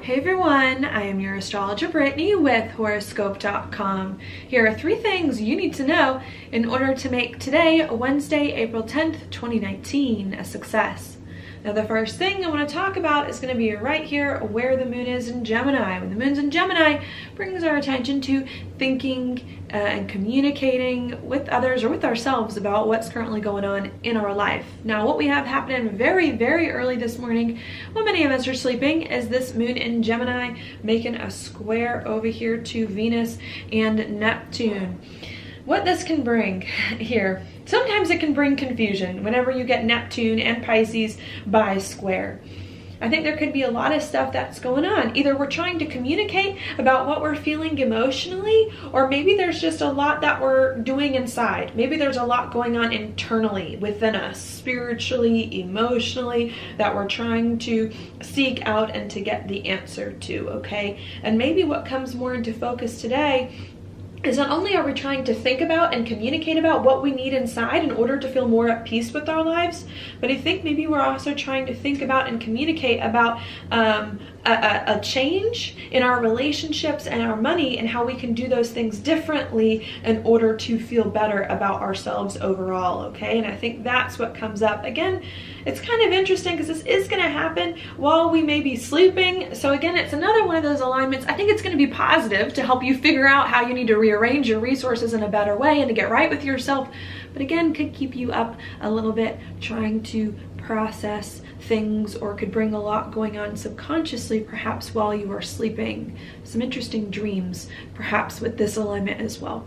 Hey everyone, I am your astrologer Brittany with Horoscope.com. Here are 3 things you need to know in order to make today, Wednesday, April 10th, 2019, a success. Now the first thing I want to talk about is going to be right here where the moon is in Gemini. When the moon's in Gemini, brings our attention to thinking and communicating with others or with ourselves about what's currently going on in our life. Now what we have happening very, very early this morning, when many of us are sleeping, is this moon in Gemini making a square over here to Venus and Neptune. What this can bring here, sometimes it can bring confusion whenever you get Neptune and Pisces by square. I think there could be a lot of stuff that's going on. Either we're trying to communicate about what we're feeling emotionally, or maybe there's just a lot that we're doing inside. Maybe there's a lot going on internally within us, spiritually, emotionally, that we're trying to seek out and to get the answer to, okay? And maybe what comes more into focus today is not only are we trying to think about and communicate about what we need inside in order to feel more at peace with our lives, but I think maybe we're also trying to think about and communicate about a change in our relationships and our money and how we can do those things differently in order to feel better about ourselves overall, okay? And I think that's what comes up. Again, it's kind of interesting because this is going to happen while we may be sleeping. So again, it's another one of those alignments. I think it's going to be positive to help you figure out how you need to rearrange your resources in a better way and to get right with yourself. But again, could keep you up a little bit trying to process things, or could bring a lot going on subconsciously perhaps while you are sleeping. Some interesting dreams perhaps with this alignment as well.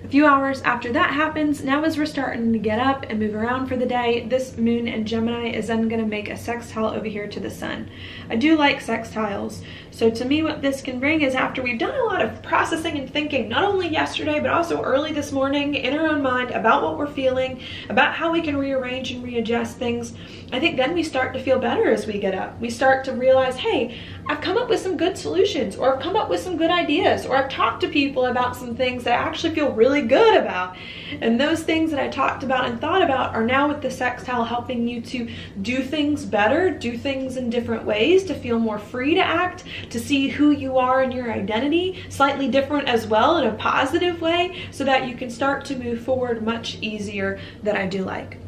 A few hours after that happens, now as we're starting to get up and move around for the day, this moon in Gemini is then going to make a sextile over here to the sun. I do like sextiles. So to me, what this can bring is after we've done a lot of processing and thinking, not only yesterday, but also early this morning in our own mind about what we're feeling, about how we can rearrange and readjust things, I think then we start to feel better as we get up. We start to realize, hey, I've come up with some good solutions, or I've come up with some good ideas, or I've talked to people about some things that I actually feel really good about. And those things that I talked about and thought about are now with the sextile helping you to do things better, do things in different ways, to feel more free to act, to see who you are and your identity slightly different as well in a positive way, so that you can start to move forward much easier. That I do like.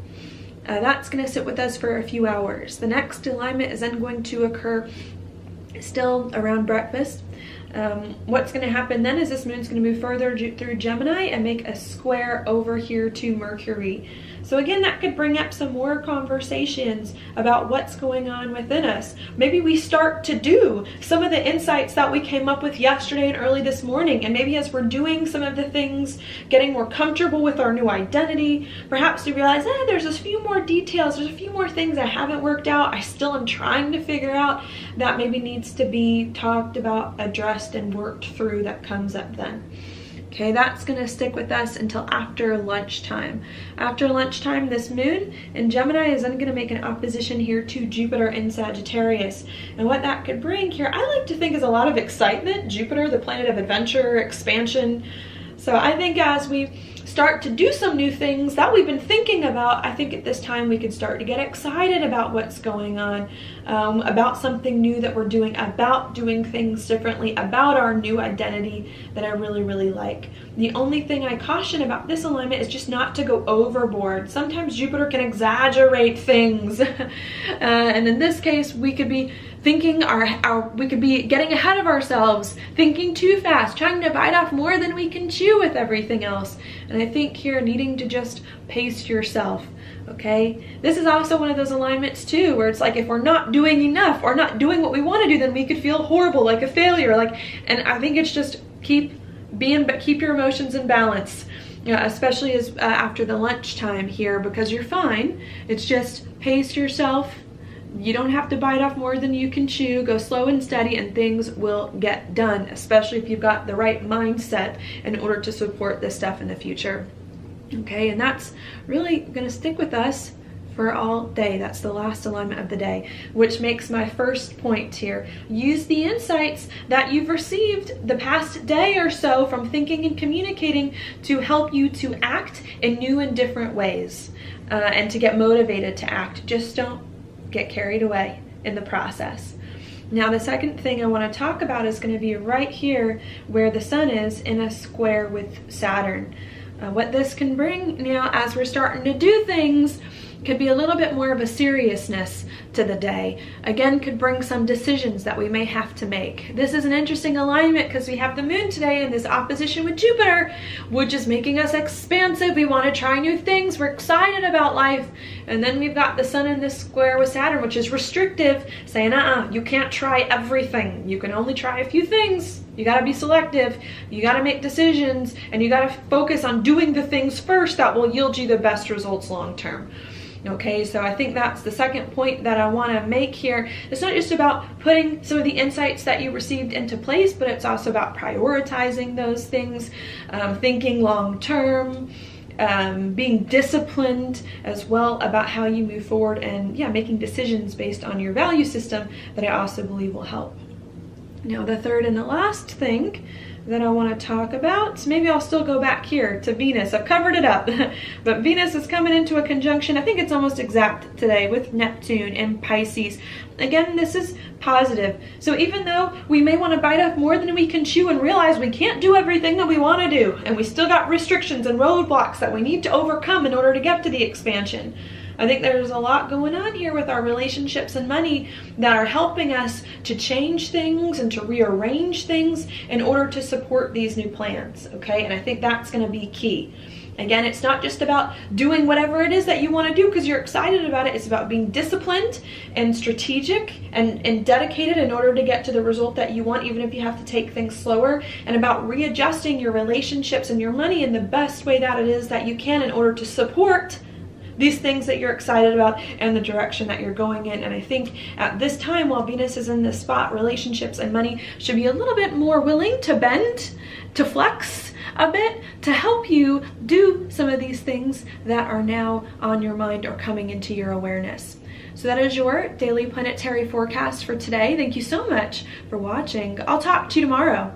That's going to sit with us for a few hours. The next alignment is then going to occur still around breakfast. What's going to happen then is this moon's going to move further through Gemini and make a square over here to Mercury. So again, that could bring up some more conversations about what's going on within us. Maybe we start to do some of the insights that we came up with yesterday and early this morning. And maybe as we're doing some of the things, getting more comfortable with our new identity, perhaps we realize, there's a few more details, there's a few more things I haven't worked out, I still am trying to figure out, that maybe needs to be talked about, addressed, and worked through. That comes up then. Okay, that's going to stick with us until after lunchtime. After lunchtime, this moon in Gemini is then going to make an opposition here to Jupiter in Sagittarius. And what that could bring here, I like to think, is a lot of excitement. Jupiter, the planet of adventure, expansion. So I think as we start to do some new things that we've been thinking about, I think at this time we can start to get excited about what's going on, about something new that we're doing, about doing things differently, about our new identity that I really, really like. The only thing I caution about this alignment is just not to go overboard. Sometimes Jupiter can exaggerate things. And in this case, we could be thinking we could be getting ahead of ourselves, thinking too fast, trying to bite off more than we can chew with everything else. And I think here needing to just pace yourself, okay? This is also one of those alignments too, where it's like if we're not doing enough or not doing what we want to do, then we could feel horrible, like a failure. And I think it's just keep your emotions in balance. Especially as after the lunchtime here, because you're fine. It's just pace yourself. You don't have to bite off more than you can chew. Go slow and steady and things will get done, especially if you've got the right mindset in order to support this stuff in the future. Okay, and that's really going to stick with us for all day. That's the last alignment of the day, which makes my first point here. Use the insights that you've received the past day or so from thinking and communicating to help you to act in new and different ways, and to get motivated to act. Just don't get carried away in the process. Now, the second thing I want to talk about is going to be right here where the sun is in a square with Saturn. What this can bring now as we're starting to do things could be a little bit more of a seriousness to the day. Again, could bring some decisions that we may have to make. This is an interesting alignment because we have the moon today in this opposition with Jupiter, which is making us expansive. We want to try new things. We're excited about life. And then we've got the sun in this square with Saturn, which is restrictive, saying, you can't try everything. You can only try a few things. You got to be selective. You got to make decisions, and you got to focus on doing the things first that will yield you the best results long term. Okay, so I think that's the second point that I want to make here. It's not just about putting some of the insights that you received into place, but it's also about prioritizing those things, thinking long term, being disciplined as well about how you move forward, and making decisions based on your value system that I also believe will help. Now, the third and the last thing that I want to talk about, maybe I'll still go back here to Venus. I've covered it up, but Venus is coming into a conjunction. I think it's almost exact today with Neptune and Pisces. Again, this is positive. So even though we may want to bite off more than we can chew and realize we can't do everything that we want to do, and we still got restrictions and roadblocks that we need to overcome in order to get to the expansion, I think there's a lot going on here with our relationships and money that are helping us to change things and to rearrange things in order to support these new plans, okay? And I think that's going to be key. Again, it's not just about doing whatever it is that you want to do because you're excited about it. It's about being disciplined and strategic and dedicated in order to get to the result that you want, even if you have to take things slower, and about readjusting your relationships and your money in the best way that it is that you can in order to support these things that you're excited about and the direction that you're going in. And I think at this time, while Venus is in this spot, relationships and money should be a little bit more willing to bend, to flex a bit, to help you do some of these things that are now on your mind or coming into your awareness. So that is your daily planetary forecast for today. Thank you so much for watching. I'll talk to you tomorrow.